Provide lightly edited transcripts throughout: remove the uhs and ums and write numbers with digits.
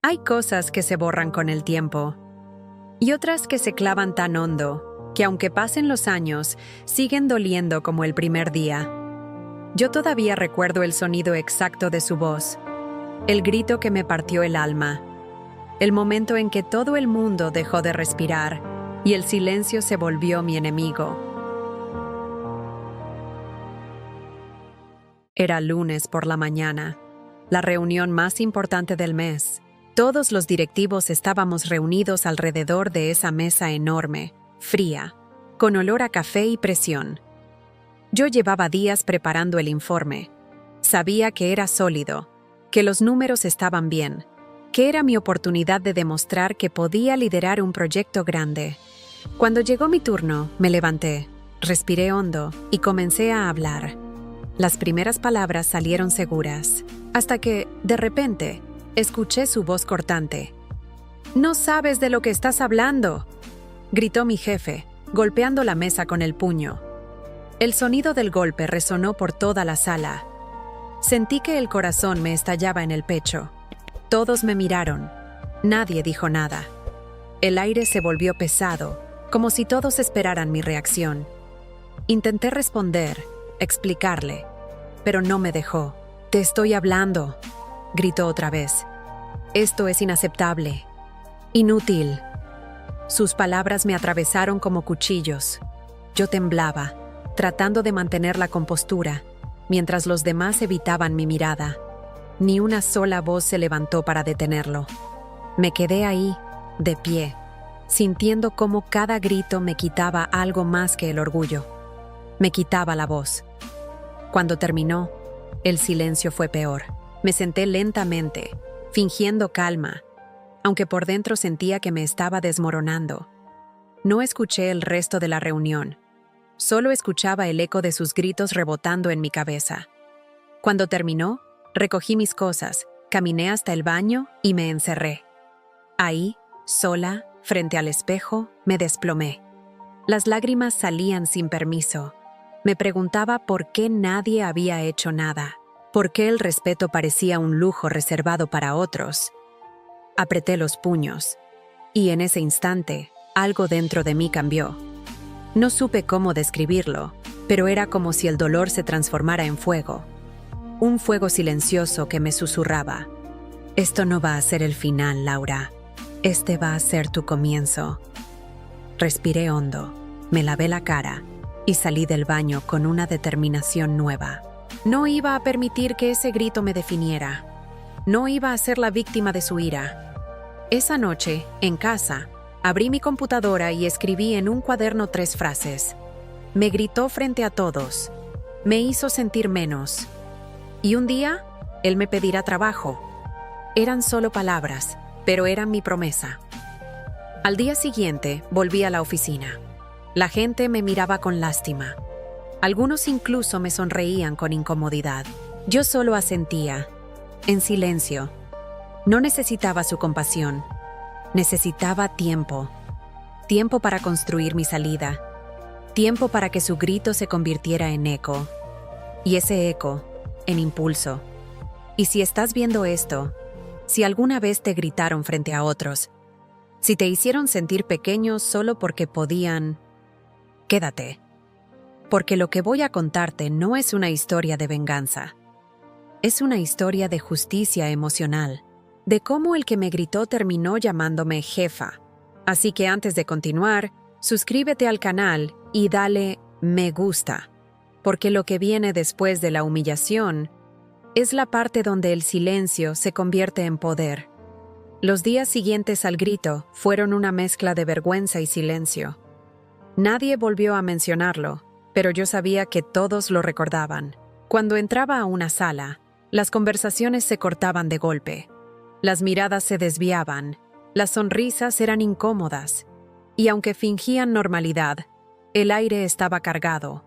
Hay cosas que se borran con el tiempo y otras que se clavan tan hondo que aunque pasen los años, siguen doliendo como el primer día. Yo todavía recuerdo el sonido exacto de su voz, el grito que me partió el alma, el momento en que todo el mundo dejó de respirar y el silencio se volvió mi enemigo. Era lunes por la mañana, la reunión más importante del mes. Todos los directivos estábamos reunidos alrededor de esa mesa enorme, fría, con olor a café y presión. Yo llevaba días preparando el informe. Sabía que era sólido, que los números estaban bien, que era mi oportunidad de demostrar que podía liderar un proyecto grande. Cuando llegó mi turno, me levanté, respiré hondo y comencé a hablar. Las primeras palabras salieron seguras, hasta que, de repente, escuché su voz cortante. «¡No sabes de lo que estás hablando!», gritó mi jefe, golpeando la mesa con el puño. El sonido del golpe resonó por toda la sala. Sentí que el corazón me estallaba en el pecho. Todos me miraron. Nadie dijo nada. El aire se volvió pesado, como si todos esperaran mi reacción. Intenté responder, explicarle, pero no me dejó. «Te estoy hablando», gritó otra vez. «Esto es inaceptable. Inútil». Sus palabras me atravesaron como cuchillos. Yo temblaba, tratando de mantener la compostura, mientras los demás evitaban mi mirada. Ni una sola voz se levantó para detenerlo. Me quedé ahí, de pie, sintiendo cómo cada grito me quitaba algo más que el orgullo. Me quitaba la voz. Cuando terminó, el silencio fue peor. Me senté lentamente, fingiendo calma, aunque por dentro sentía que me estaba desmoronando. No escuché el resto de la reunión. Solo escuchaba el eco de sus gritos rebotando en mi cabeza. Cuando terminó, recogí mis cosas, caminé hasta el baño y me encerré. Ahí, sola, frente al espejo, me desplomé. Las lágrimas salían sin permiso. Me preguntaba por qué nadie había hecho nada. ¿Por qué el respeto parecía un lujo reservado para otros? Apreté los puños, y en ese instante, algo dentro de mí cambió. No supe cómo describirlo, pero era como si el dolor se transformara en fuego. Un fuego silencioso que me susurraba. «Esto no va a ser el final, Laura. Este va a ser tu comienzo». Respiré hondo, me lavé la cara y salí del baño con una determinación nueva. No iba a permitir que ese grito me definiera. No iba a ser la víctima de su ira. Esa noche, en casa, abrí mi computadora y escribí en un cuaderno 3 frases. Me gritó frente a todos. Me hizo sentir menos. Y un día, él me pedirá trabajo. Eran solo palabras, pero eran mi promesa. Al día siguiente, volví a la oficina. La gente me miraba con lástima. Algunos incluso me sonreían con incomodidad. Yo solo asentía, en silencio. No necesitaba su compasión. Necesitaba tiempo. Tiempo para construir mi salida. Tiempo para que su grito se convirtiera en eco. Y ese eco, en impulso. Y si estás viendo esto, si alguna vez te gritaron frente a otros, si te hicieron sentir pequeño solo porque podían, quédate. Porque lo que voy a contarte no es una historia de venganza. Es una historia de justicia emocional, de cómo el que me gritó terminó llamándome jefa. Así que antes de continuar, suscríbete al canal y dale me gusta, porque lo que viene después de la humillación es la parte donde el silencio se convierte en poder. Los días siguientes al grito fueron una mezcla de vergüenza y silencio. Nadie volvió a mencionarlo, pero yo sabía que todos lo recordaban. Cuando entraba a una sala, las conversaciones se cortaban de golpe. Las miradas se desviaban, las sonrisas eran incómodas, y aunque fingían normalidad, el aire estaba cargado.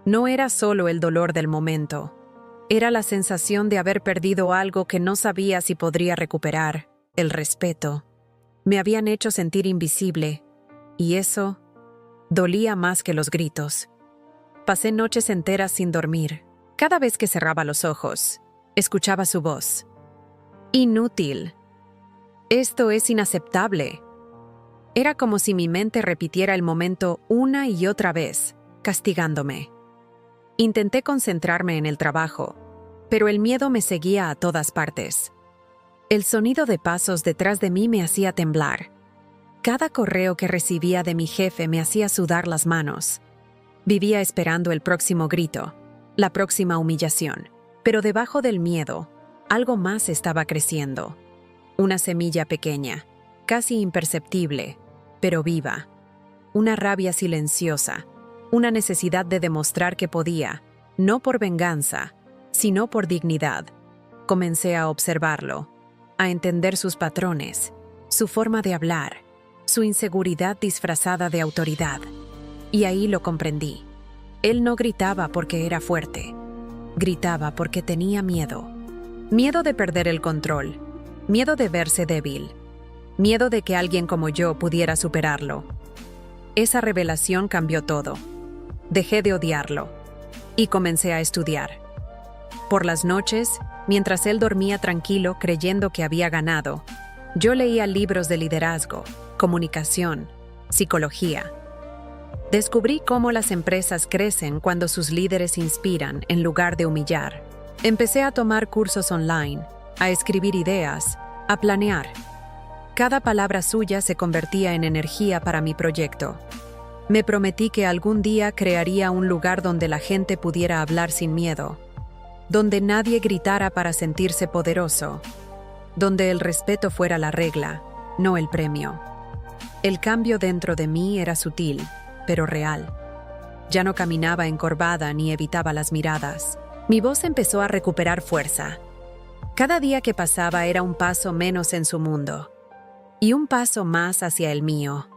No era solo el dolor del momento, era la sensación de haber perdido algo que no sabía si podría recuperar, el respeto. Me habían hecho sentir invisible, y eso dolía más que los gritos. Pasé noches enteras sin dormir. Cada vez que cerraba los ojos, escuchaba su voz. Inútil. Esto es inaceptable. Era como si mi mente repitiera el momento una y otra vez, castigándome. Intenté concentrarme en el trabajo, pero el miedo me seguía a todas partes. El sonido de pasos detrás de mí me hacía temblar. Cada correo que recibía de mi jefe me hacía sudar las manos. Vivía esperando el próximo grito, la próxima humillación. Pero debajo del miedo, algo más estaba creciendo. Una semilla pequeña, casi imperceptible, pero viva. Una rabia silenciosa, una necesidad de demostrar que podía, no por venganza, sino por dignidad. Comencé a observarlo, a entender sus patrones, su forma de hablar, su inseguridad disfrazada de autoridad. Y ahí lo comprendí. Él no gritaba porque era fuerte. Gritaba porque tenía miedo. Miedo de perder el control. Miedo de verse débil. Miedo de que alguien como yo pudiera superarlo. Esa revelación cambió todo. Dejé de odiarlo y comencé a estudiar. Por las noches, mientras él dormía tranquilo creyendo que había ganado, yo leía libros de liderazgo, comunicación, psicología. Descubrí cómo las empresas crecen cuando sus líderes inspiran en lugar de humillar. Empecé a tomar cursos online, a escribir ideas, a planear. Cada palabra suya se convertía en energía para mi proyecto. Me prometí que algún día crearía un lugar donde la gente pudiera hablar sin miedo, donde nadie gritara para sentirse poderoso, donde el respeto fuera la regla, no el premio. El cambio dentro de mí era sutil, pero real. Ya no caminaba encorvada ni evitaba las miradas. Mi voz empezó a recuperar fuerza. Cada día que pasaba era un paso menos en su mundo, y un paso más hacia el mío.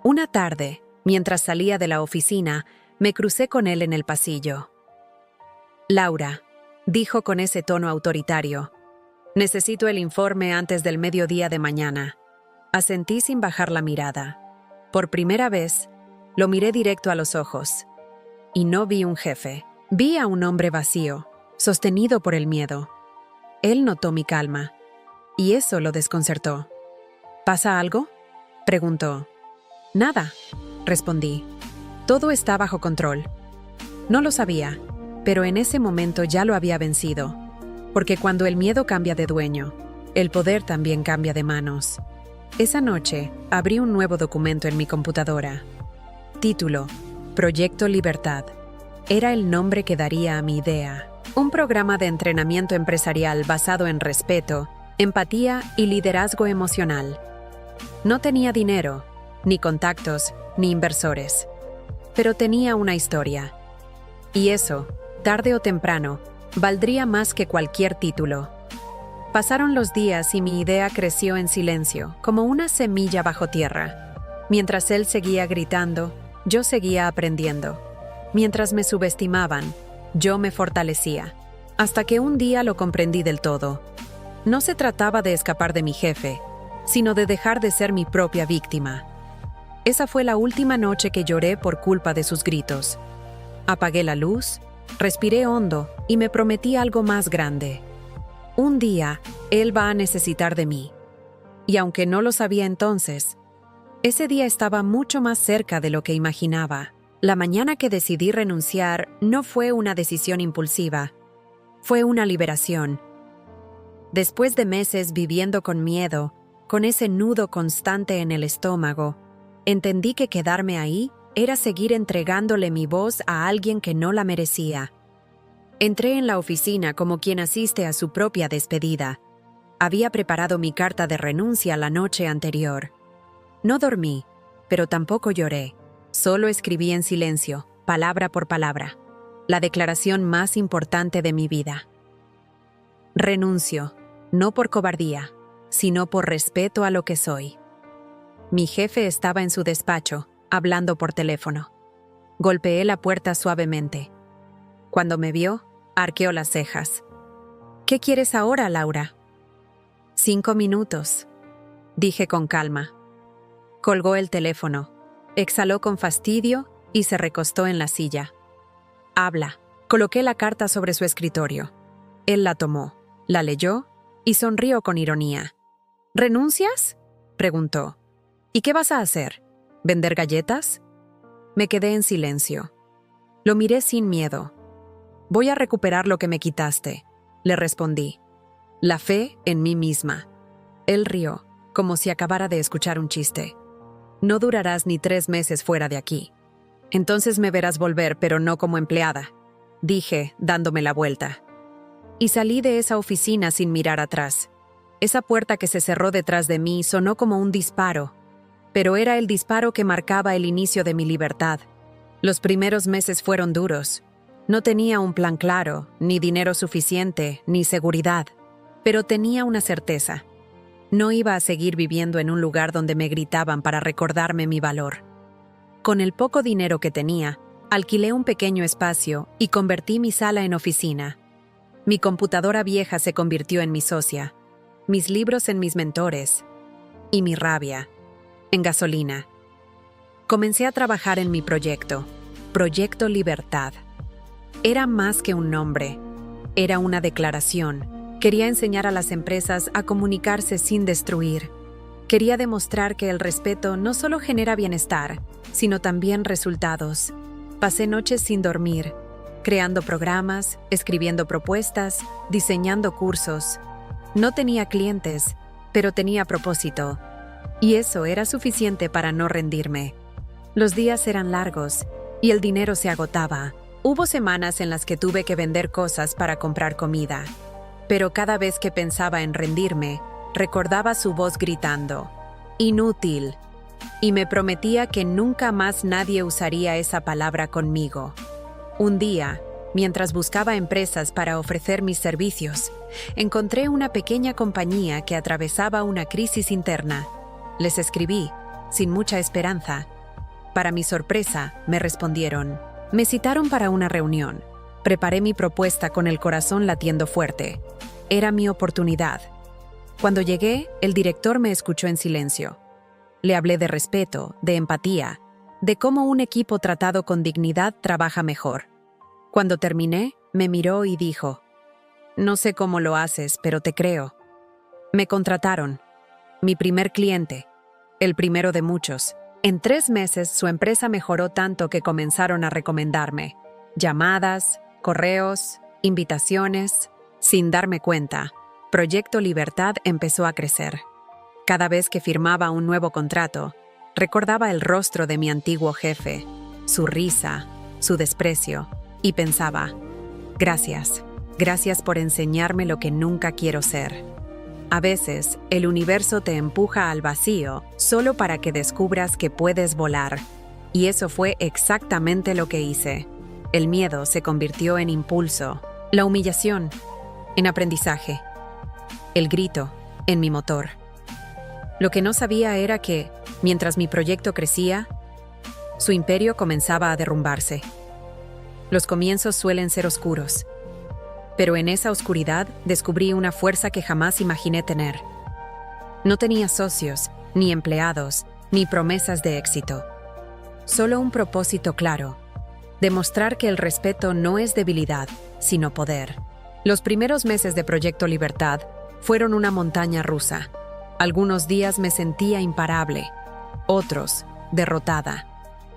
Una tarde, mientras salía de la oficina, me crucé con él en el pasillo. «Laura», dijo con ese tono autoritario, «necesito el informe antes del mediodía de mañana». Asentí sin bajar la mirada. Por primera vez, lo miré directo a los ojos. Y no vi un jefe. Vi a un hombre vacío, sostenido por el miedo. Él notó mi calma, y eso lo desconcertó. «¿Pasa algo?», preguntó. «Nada», respondí. Todo está bajo control. No lo sabía, pero en ese momento ya lo había vencido. Porque cuando el miedo cambia de dueño, el poder también cambia de manos. Esa noche, abrí un nuevo documento en mi computadora. Título: Proyecto Libertad. Era el nombre que daría a mi idea. Un programa de entrenamiento empresarial basado en respeto, empatía y liderazgo emocional. No tenía dinero, ni contactos, ni inversores. Pero tenía una historia. Y eso, tarde o temprano, valdría más que cualquier título. Pasaron los días y mi idea creció en silencio, como una semilla bajo tierra. Mientras él seguía gritando, yo seguía aprendiendo. Mientras me subestimaban, yo me fortalecía. Hasta que un día lo comprendí del todo. No se trataba de escapar de mi jefe, sino de dejar de ser mi propia víctima. Esa fue la última noche que lloré por culpa de sus gritos. Apagué la luz, respiré hondo y me prometí algo más grande. Un día, él va a necesitar de mí. Y aunque no lo sabía entonces, ese día estaba mucho más cerca de lo que imaginaba. La mañana que decidí renunciar no fue una decisión impulsiva, fue una liberación. Después de meses viviendo con miedo, con ese nudo constante en el estómago, entendí que quedarme ahí era seguir entregándole mi voz a alguien que no la merecía. Entré en la oficina como quien asiste a su propia despedida. Había preparado mi carta de renuncia la noche anterior. No dormí, pero tampoco lloré. Solo escribí en silencio, palabra por palabra, la declaración más importante de mi vida. Renuncio, no por cobardía, sino por respeto a lo que soy. Mi jefe estaba en su despacho, hablando por teléfono. Golpeé la puerta suavemente. Cuando me vio, arqueó las cejas. «¿Qué quieres ahora, Laura?» «5 minutos», dije con calma. Colgó el teléfono, exhaló con fastidio y se recostó en la silla. «Habla». Coloqué la carta sobre su escritorio. Él la tomó, la leyó y sonrió con ironía. ¿Renuncias?, preguntó. ¿Y qué vas a hacer? ¿Vender galletas? Me quedé en silencio. Lo miré sin miedo. Voy a recuperar lo que me quitaste, le respondí. La fe en mí misma. Él rió, como si acabara de escuchar un chiste. No durarás ni 3 meses fuera de aquí. Entonces me verás volver, pero no como empleada, dije, dándome la vuelta. Y salí de esa oficina sin mirar atrás. Esa puerta que se cerró detrás de mí sonó como un disparo, pero era el disparo que marcaba el inicio de mi libertad. Los primeros meses fueron duros. No tenía un plan claro, ni dinero suficiente, ni seguridad, pero tenía una certeza. No iba a seguir viviendo en un lugar donde me gritaban para recordarme mi valor. Con el poco dinero que tenía, alquilé un pequeño espacio y convertí mi sala en oficina. Mi computadora vieja se convirtió en mi socia, mis libros en mis mentores y mi rabia en gasolina. Comencé a trabajar en mi proyecto, Proyecto Libertad. Era más que un nombre, era una declaración. Quería enseñar a las empresas a comunicarse sin destruir. Quería demostrar que el respeto no solo genera bienestar, sino también resultados. Pasé noches sin dormir, creando programas, escribiendo propuestas, diseñando cursos. No tenía clientes, pero tenía propósito. Y eso era suficiente para no rendirme. Los días eran largos y el dinero se agotaba. Hubo semanas en las que tuve que vender cosas para comprar comida. Pero cada vez que pensaba en rendirme, recordaba su voz gritando, «Inútil», y me prometía que nunca más nadie usaría esa palabra conmigo. Un día, mientras buscaba empresas para ofrecer mis servicios, encontré una pequeña compañía que atravesaba una crisis interna. Les escribí, sin mucha esperanza. Para mi sorpresa, me respondieron. Me citaron para una reunión. Preparé mi propuesta con el corazón latiendo fuerte. Era mi oportunidad. Cuando llegué, el director me escuchó en silencio. Le hablé de respeto, de empatía, de cómo un equipo tratado con dignidad trabaja mejor. Cuando terminé, me miró y dijo, «No sé cómo lo haces, pero te creo». Me contrataron. Mi primer cliente. El primero de muchos. En 3 meses, su empresa mejoró tanto que comenzaron a recomendarme. Llamadas, correos, invitaciones. Sin darme cuenta, Proyecto Libertad empezó a crecer. Cada vez que firmaba un nuevo contrato, recordaba el rostro de mi antiguo jefe, su risa, su desprecio, y pensaba, gracias por enseñarme lo que nunca quiero ser. A veces, el universo te empuja al vacío solo para que descubras que puedes volar. Y eso fue exactamente lo que hice. El miedo se convirtió en impulso, la humillación en aprendizaje, el grito en mi motor. Lo que no sabía era que, mientras mi proyecto crecía, su imperio comenzaba a derrumbarse. Los comienzos suelen ser oscuros, pero en esa oscuridad descubrí una fuerza que jamás imaginé tener. No tenía socios, ni empleados, ni promesas de éxito. Solo un propósito claro: demostrar que el respeto no es debilidad, sino poder. Los primeros meses de Proyecto Libertad fueron una montaña rusa. Algunos días me sentía imparable, otros, derrotada.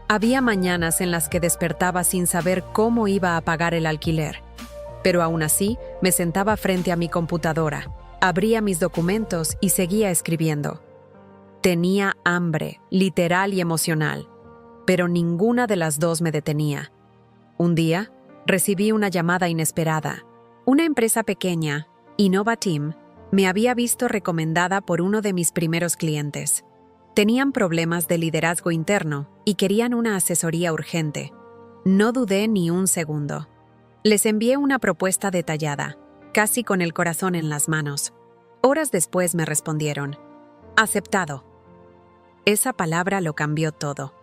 Había mañanas en las que despertaba sin saber cómo iba a pagar el alquiler. Pero aún así, me sentaba frente a mi computadora, abría mis documentos y seguía escribiendo. Tenía hambre, literal y emocional, pero ninguna de las dos me detenía. Un día, recibí una llamada inesperada. Una empresa pequeña, Innova Team, me había visto recomendada por uno de mis primeros clientes. Tenían problemas de liderazgo interno y querían una asesoría urgente. No dudé ni un segundo. Les envié una propuesta detallada, casi con el corazón en las manos. Horas después me respondieron, «Aceptado». Esa palabra lo cambió todo.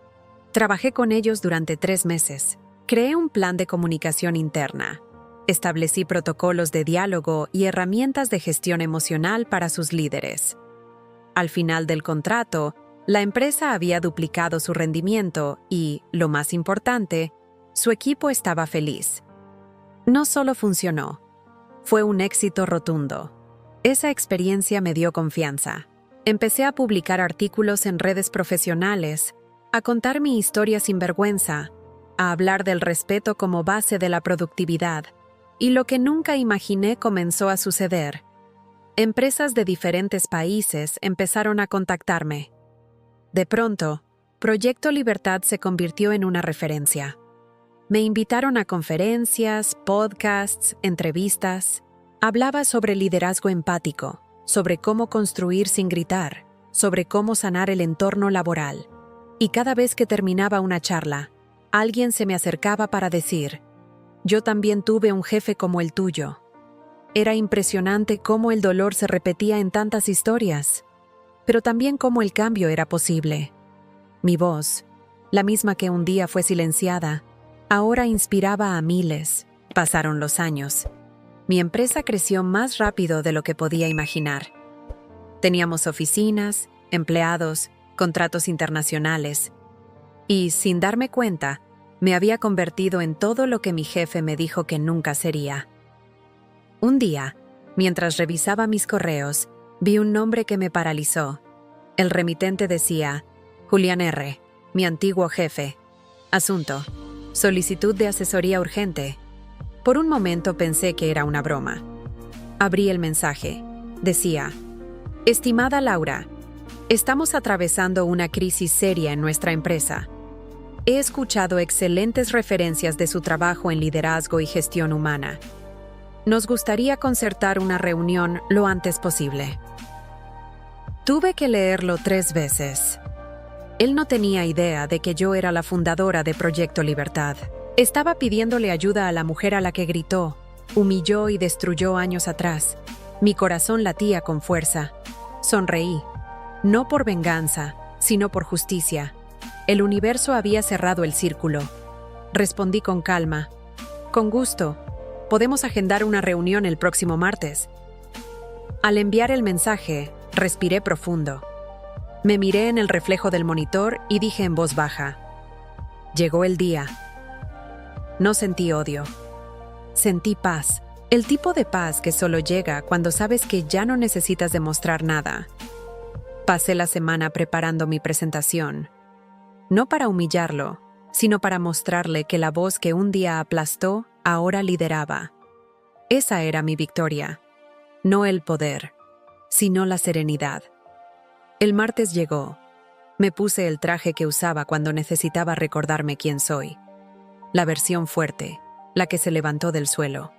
Trabajé con ellos durante 3 meses. Creé un plan de comunicación interna. Establecí protocolos de diálogo y herramientas de gestión emocional para sus líderes. Al final del contrato, la empresa había duplicado su rendimiento y, lo más importante, su equipo estaba feliz. No solo funcionó, fue un éxito rotundo. Esa experiencia me dio confianza. Empecé a publicar artículos en redes profesionales, a contar mi historia sin vergüenza, a hablar del respeto como base de la productividad, y lo que nunca imaginé comenzó a suceder. Empresas de diferentes países empezaron a contactarme. De pronto, Proyecto Libertad se convirtió en una referencia. Me invitaron a conferencias, podcasts, entrevistas. Hablaba sobre liderazgo empático, sobre cómo construir sin gritar, sobre cómo sanar el entorno laboral. Y cada vez que terminaba una charla, alguien se me acercaba para decir: «Yo también tuve un jefe como el tuyo». Era impresionante cómo el dolor se repetía en tantas historias, pero también cómo el cambio era posible. Mi voz, la misma que un día fue silenciada, ahora inspiraba a miles. Pasaron los años. Mi empresa creció más rápido de lo que podía imaginar. Teníamos oficinas, empleados, contratos internacionales. Y, sin darme cuenta, me había convertido en todo lo que mi jefe me dijo que nunca sería. Un día, mientras revisaba mis correos, vi un nombre que me paralizó. El remitente decía: Julián R., mi antiguo jefe. Asunto: solicitud de asesoría urgente. Por un momento pensé que era una broma. Abrí el mensaje. Decía: Estimada Laura, estamos atravesando una crisis seria en nuestra empresa. He escuchado excelentes referencias de su trabajo en liderazgo y gestión humana. Nos gustaría concertar una reunión lo antes posible. Tuve que leerlo 3 veces. Él no tenía idea de que yo era la fundadora de Proyecto Libertad. Estaba pidiéndole ayuda a la mujer a la que gritó, humilló y destruyó años atrás. Mi corazón latía con fuerza. Sonreí, no por venganza, sino por justicia. El universo había cerrado el círculo. Respondí con calma: con gusto. Podemos agendar una reunión el próximo martes. Al enviar el mensaje, respiré profundo. Me miré en el reflejo del monitor y dije en voz baja: llegó el día. No sentí odio. Sentí paz. El tipo de paz que solo llega cuando sabes que ya no necesitas demostrar nada. Pasé la semana preparando mi presentación. No para humillarlo, sino para mostrarle que la voz que un día aplastó, ahora lideraba. Esa era mi victoria. No el poder, sino la serenidad. El martes llegó. Me puse el traje que usaba cuando necesitaba recordarme quién soy. La versión fuerte, la que se levantó del suelo.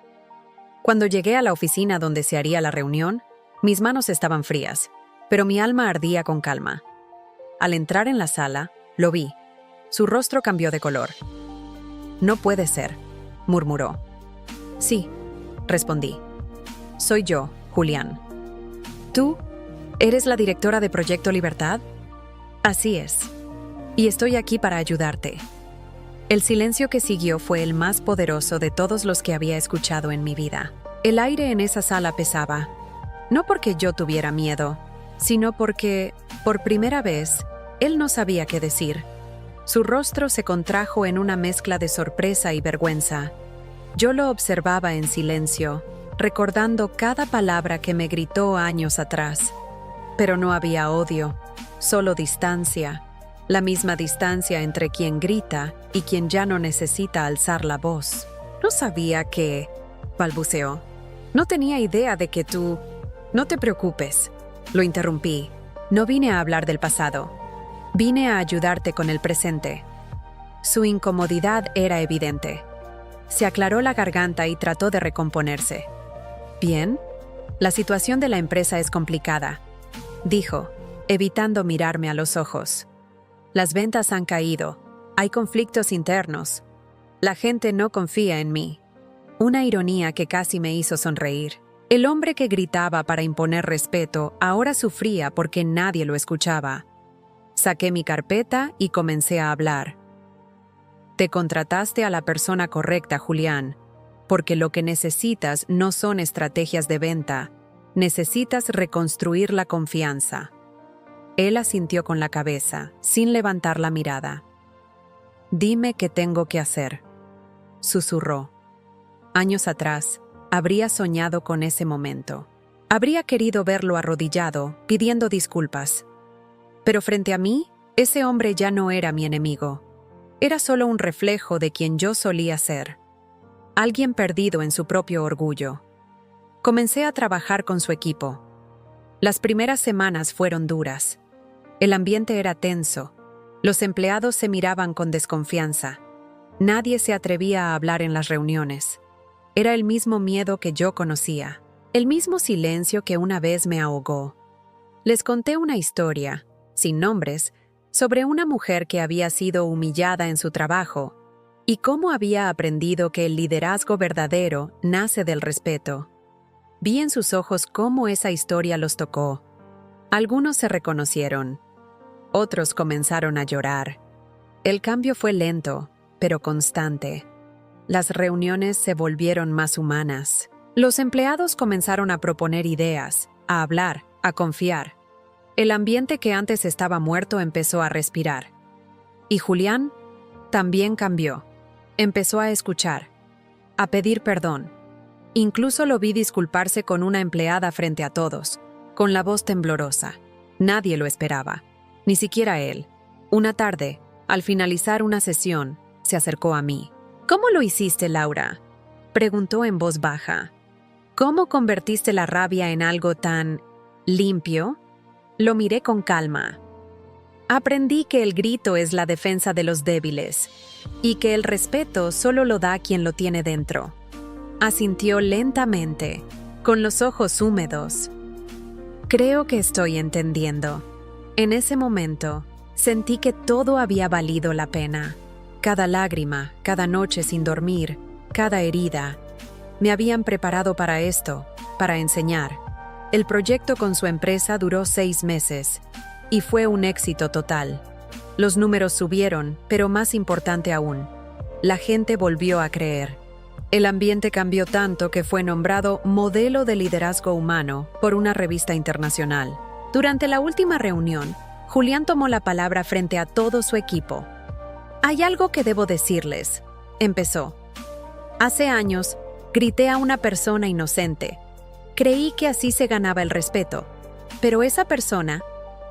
Cuando llegué a la oficina donde se haría la reunión, mis manos estaban frías, pero mi alma ardía con calma. Al entrar en la sala, lo vi. Su rostro cambió de color. «No puede ser», murmuró. «Sí», respondí. «Soy yo, Julián». «¿Tú? ¿Eres la directora de Proyecto Libertad?» «Así es. Y estoy aquí para ayudarte». El silencio que siguió fue el más poderoso de todos los que había escuchado en mi vida. El aire en esa sala pesaba. No porque yo tuviera miedo, sino porque, por primera vez, él no sabía qué decir. Su rostro se contrajo en una mezcla de sorpresa y vergüenza. Yo lo observaba en silencio, recordando cada palabra que me gritó años atrás. Pero no había odio, solo distancia. La misma distancia entre quien grita y quien ya no necesita alzar la voz. «No sabía que...», balbuceó. «No tenía idea de que tú...». «No te preocupes», lo interrumpí. «No vine a hablar del pasado. Vine a ayudarte con el presente». Su incomodidad era evidente. Se aclaró la garganta y trató de recomponerse. «Bien, la situación de la empresa es complicada», dijo, evitando mirarme a los ojos. «Las ventas han caído. Hay conflictos internos. La gente no confía en mí». Una ironía que casi me hizo sonreír. El hombre que gritaba para imponer respeto ahora sufría porque nadie lo escuchaba. Saqué mi carpeta y comencé a hablar. «Te contrataste a la persona correcta, Julián, porque lo que necesitas no son estrategias de venta. Necesitas reconstruir la confianza». Él asintió con la cabeza, sin levantar la mirada. «Dime qué tengo que hacer», susurró. Años atrás, habría soñado con ese momento. Habría querido verlo arrodillado, pidiendo disculpas. Pero frente a mí, ese hombre ya no era mi enemigo. Era solo un reflejo de quien yo solía ser. Alguien perdido en su propio orgullo. Comencé a trabajar con su equipo. Las primeras semanas fueron duras. El ambiente era tenso. Los empleados se miraban con desconfianza. Nadie se atrevía a hablar en las reuniones. Era el mismo miedo que yo conocía. El mismo silencio que una vez me ahogó. Les conté una historia, sin nombres, sobre una mujer que había sido humillada en su trabajo y cómo había aprendido que el liderazgo verdadero nace del respeto. Vi en sus ojos cómo esa historia los tocó. Algunos se reconocieron. Otros comenzaron a llorar. El cambio fue lento, pero constante. Las reuniones se volvieron más humanas. Los empleados comenzaron a proponer ideas, a hablar, a confiar. El ambiente que antes estaba muerto empezó a respirar. Y Julián también cambió. Empezó a escuchar, a pedir perdón. Incluso lo vi disculparse con una empleada frente a todos, con la voz temblorosa. Nadie lo esperaba, ni siquiera él. Una tarde, al finalizar una sesión, se acercó a mí. «¿Cómo lo hiciste, Laura?», preguntó en voz baja. «¿Cómo convertiste la rabia en algo tan limpio?». Lo miré con calma. Aprendí que el grito es la defensa de los débiles y que el respeto solo lo da quien lo tiene dentro. Asintió lentamente, con los ojos húmedos. Creo que estoy entendiendo. En ese momento, sentí que todo había valido la pena. Cada lágrima, cada noche sin dormir, cada herida. Me habían preparado para esto, para enseñar. El proyecto con su empresa duró 6 meses y fue un éxito total. Los números subieron, pero más importante aún, la gente volvió a creer. El ambiente cambió tanto que fue nombrado modelo de liderazgo humano por una revista internacional. Durante la última reunión, Julián tomó la palabra frente a todo su equipo. «Hay algo que debo decirles», empezó. «Hace años, grité a una persona inocente. Creí que así se ganaba el respeto, pero esa persona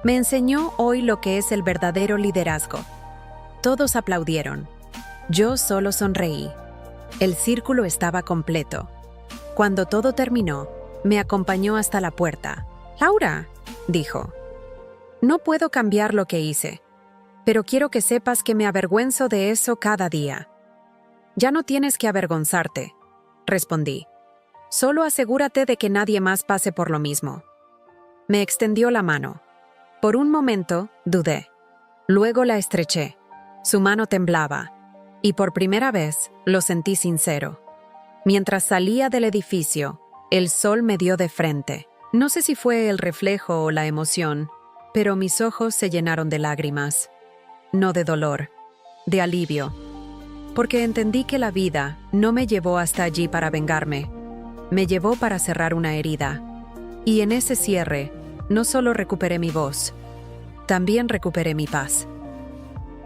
me enseñó hoy lo que es el verdadero liderazgo». Todos aplaudieron. Yo solo sonreí. El círculo estaba completo. Cuando todo terminó, me acompañó hasta la puerta. «Laura», dijo, «no puedo cambiar lo que hice, pero quiero que sepas que me avergüenzo de eso cada día». «Ya no tienes que avergonzarte», respondí. «Solo asegúrate de que nadie más pase por lo mismo». Me extendió la mano. Por un momento, dudé. Luego la estreché. Su mano temblaba, y por primera vez lo sentí sincero. Mientras salía del edificio, el sol me dio de frente. No sé si fue el reflejo o la emoción, pero mis ojos se llenaron de lágrimas. No de dolor, de alivio. Porque entendí que la vida no me llevó hasta allí para vengarme. Me llevó para cerrar una herida. Y en ese cierre, no solo recuperé mi voz, también recuperé mi paz.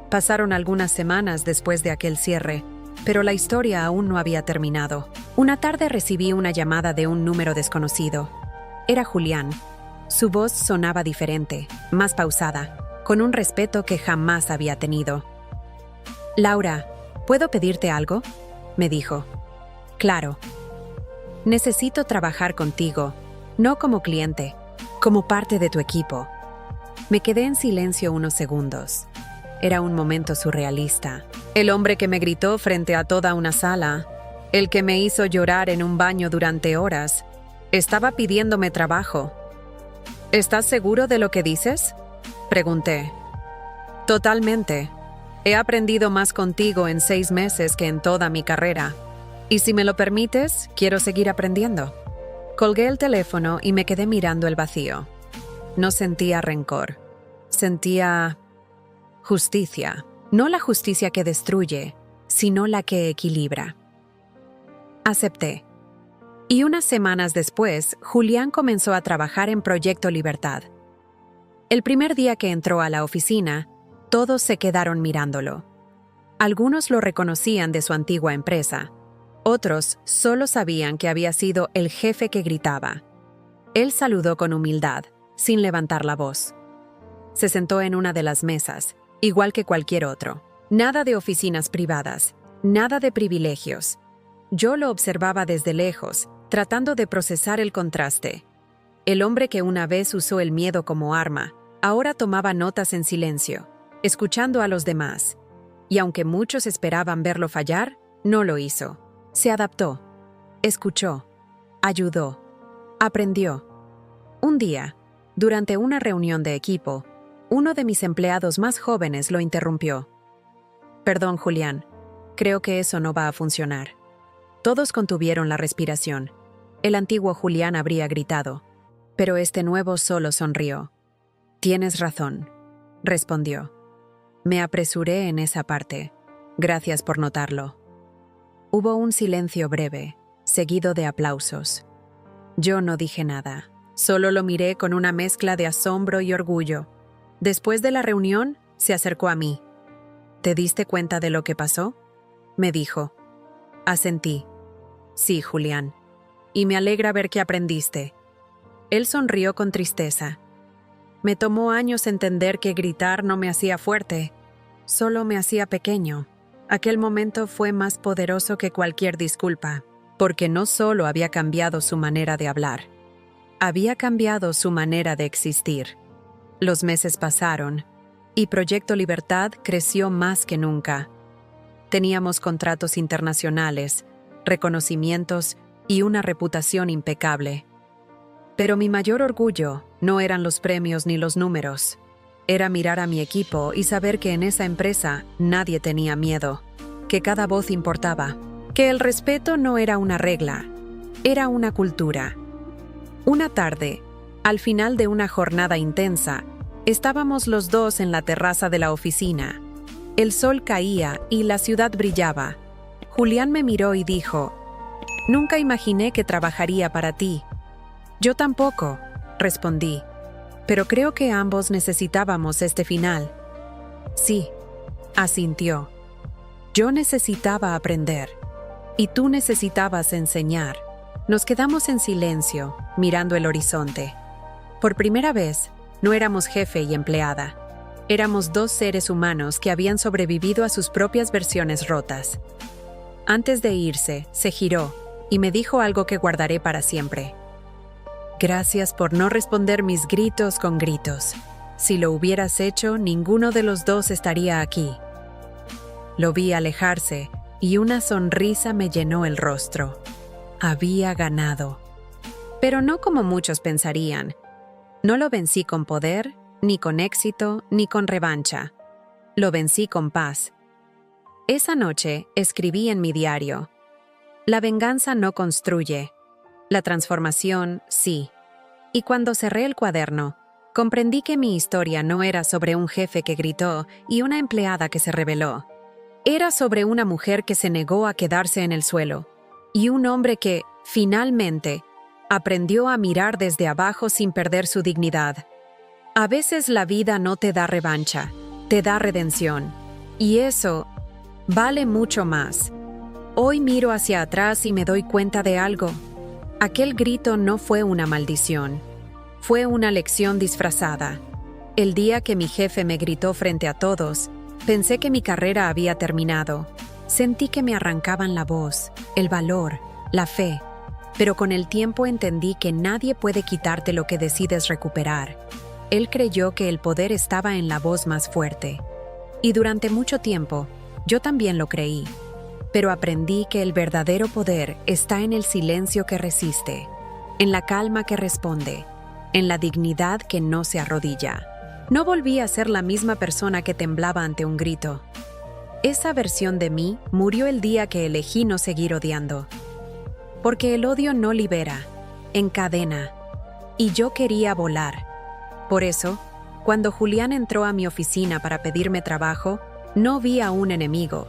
Pasaron algunas semanas después de aquel cierre, pero la historia aún no había terminado. Una tarde recibí una llamada de un número desconocido. Era Julián. Su voz sonaba diferente, más pausada, con un respeto que jamás había tenido. «Laura, ¿puedo pedirte algo?», me dijo. «Claro. Necesito trabajar contigo, no como cliente, como parte de tu equipo». Me quedé en silencio unos segundos. Era un momento surrealista. El hombre que me gritó frente a toda una sala, el que me hizo llorar en un baño durante horas, estaba pidiéndome trabajo. «¿Estás seguro de lo que dices?», pregunté. «Totalmente. He aprendido más contigo en 6 meses que en toda mi carrera. Y si me lo permites, quiero seguir aprendiendo». Colgué el teléfono y me quedé mirando el vacío. No sentía rencor. Sentía justicia. No la justicia que destruye, sino la que equilibra. Acepté. Y unas semanas después, Julián comenzó a trabajar en Proyecto Libertad. El primer día que entró a la oficina, todos se quedaron mirándolo. Algunos lo reconocían de su antigua empresa. Otros solo sabían que había sido el jefe que gritaba. Él saludó con humildad, sin levantar la voz. Se sentó en una de las mesas, igual que cualquier otro. Nada de oficinas privadas, nada de privilegios. Yo lo observaba desde lejos, tratando de procesar el contraste. El hombre que una vez usó el miedo como arma, ahora tomaba notas en silencio, escuchando a los demás. Y aunque muchos esperaban verlo fallar, no lo hizo. Se adaptó, escuchó, ayudó, aprendió. Un día, durante una reunión de equipo, uno de mis empleados más jóvenes lo interrumpió. «Perdón, Julián, creo que eso no va a funcionar». Todos contuvieron la respiración. El antiguo Julián habría gritado, pero este nuevo solo sonrió. «Tienes razón», respondió. «Me apresuré en esa parte. Gracias por notarlo». Hubo un silencio breve, seguido de aplausos. Yo no dije nada, solo lo miré con una mezcla de asombro y orgullo. Después de la reunión, se acercó a mí. «¿Te diste cuenta de lo que pasó?», me dijo. Asentí. «Sí, Julián. Y me alegra ver que aprendiste». Él sonrió con tristeza. «Me tomó años entender que gritar no me hacía fuerte, solo me hacía pequeño. Aquel momento fue más poderoso que cualquier disculpa, porque no solo había cambiado su manera de hablar, había cambiado su manera de existir». Los meses pasaron, y Proyecto Libertad creció más que nunca. Teníamos contratos internacionales, reconocimientos y una reputación impecable. Pero mi mayor orgullo no eran los premios ni los números. Era mirar a mi equipo y saber que en esa empresa nadie tenía miedo, que cada voz importaba, que el respeto no era una regla, era una cultura. Una tarde, al final de una jornada intensa, estábamos los dos en la terraza de la oficina. El sol caía y la ciudad brillaba. Julián me miró y dijo: «Nunca imaginé que trabajaría para ti». «Yo tampoco», respondí, «pero creo que ambos necesitábamos este final». «Sí», asintió. «Yo necesitaba aprender, y tú necesitabas enseñar». Nos quedamos en silencio, mirando el horizonte. Por primera vez, no éramos jefe y empleada. Éramos dos seres humanos que habían sobrevivido a sus propias versiones rotas. Antes de irse, se giró y me dijo algo que guardaré para siempre. «Gracias por no responder mis gritos con gritos. Si lo hubieras hecho, ninguno de los dos estaría aquí». Lo vi alejarse y una sonrisa me llenó el rostro. Había ganado. Pero no como muchos pensarían. No lo vencí con poder, ni con éxito, ni con revancha. Lo vencí con paz. Esa noche escribí en mi diario: «La venganza no construye. La transformación, sí». Y cuando cerré el cuaderno, comprendí que mi historia no era sobre un jefe que gritó y una empleada que se rebeló. Era sobre una mujer que se negó a quedarse en el suelo y un hombre que, finalmente, aprendió a mirar desde abajo sin perder su dignidad. A veces la vida no te da revancha, te da redención. Y eso vale mucho más. Hoy miro hacia atrás y me doy cuenta de algo. Aquel grito no fue una maldición. Fue una lección disfrazada. El día que mi jefe me gritó frente a todos, pensé que mi carrera había terminado. Sentí que me arrancaban la voz, el valor, la fe. Pero con el tiempo entendí que nadie puede quitarte lo que decides recuperar. Él creyó que el poder estaba en la voz más fuerte. Y durante mucho tiempo, yo también lo creí. Pero aprendí que el verdadero poder está en el silencio que resiste, en la calma que responde, en la dignidad que no se arrodilla. No volví a ser la misma persona que temblaba ante un grito. Esa versión de mí murió el día que elegí no seguir odiando. Porque el odio no libera, encadena. Y yo quería volar. Por eso, cuando Julián entró a mi oficina para pedirme trabajo, no vi a un enemigo.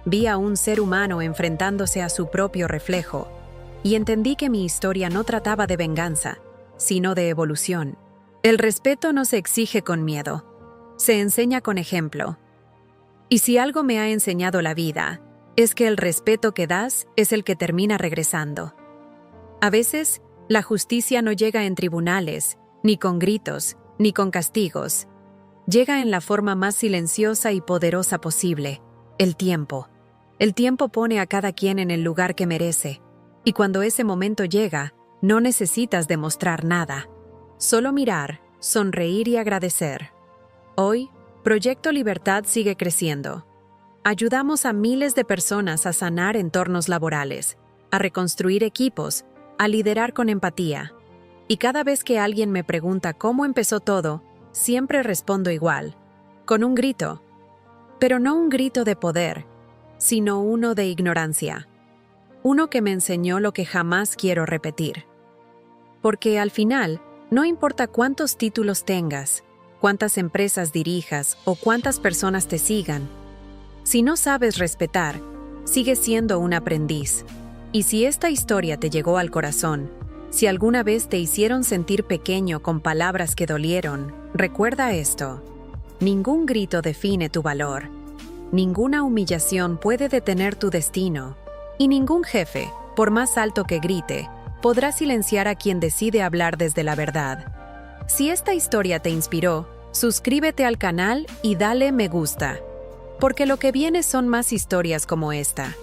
Vi a un ser humano enfrentándose a su propio reflejo. Y entendí que mi historia no trataba de venganza, sino de evolución. El respeto no se exige con miedo. Se enseña con ejemplo. Y si algo me ha enseñado la vida, es que el respeto que das es el que termina regresando. A veces, La justicia no llega en tribunales, ni con gritos, ni con castigos. Llega en la forma más silenciosa y poderosa posible: el tiempo. El tiempo pone a cada quien en el lugar que merece, y cuando ese momento llega, no necesitas demostrar nada. Solo mirar, sonreír y agradecer. Hoy, Proyecto Libertad sigue creciendo. Ayudamos a miles de personas a sanar entornos laborales, a reconstruir equipos, a liderar con empatía. Y cada vez que alguien me pregunta cómo empezó todo, siempre respondo igual, con un grito. Pero no un grito de poder, sino uno de ignorancia. Uno que me enseñó lo que jamás quiero repetir. Porque al final, no importa cuántos títulos tengas, cuántas empresas dirijas o cuántas personas te sigan, si no sabes respetar, sigues siendo un aprendiz. Y si esta historia te llegó al corazón, si alguna vez te hicieron sentir pequeño con palabras que dolieron, recuerda esto: ningún grito define tu valor, ninguna humillación puede detener tu destino, y ningún jefe, por más alto que grite, podrá silenciar a quien decide hablar desde la verdad. Si esta historia te inspiró, suscríbete al canal y dale me gusta, porque lo que viene son más historias como esta,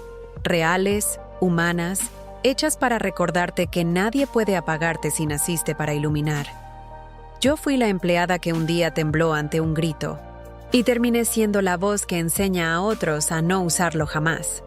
reales, humanas, hechas para recordarte que nadie puede apagarte si naciste para iluminar. Yo fui la empleada que un día tembló ante un grito, y terminé siendo la voz que enseña a otros a no usarlo jamás.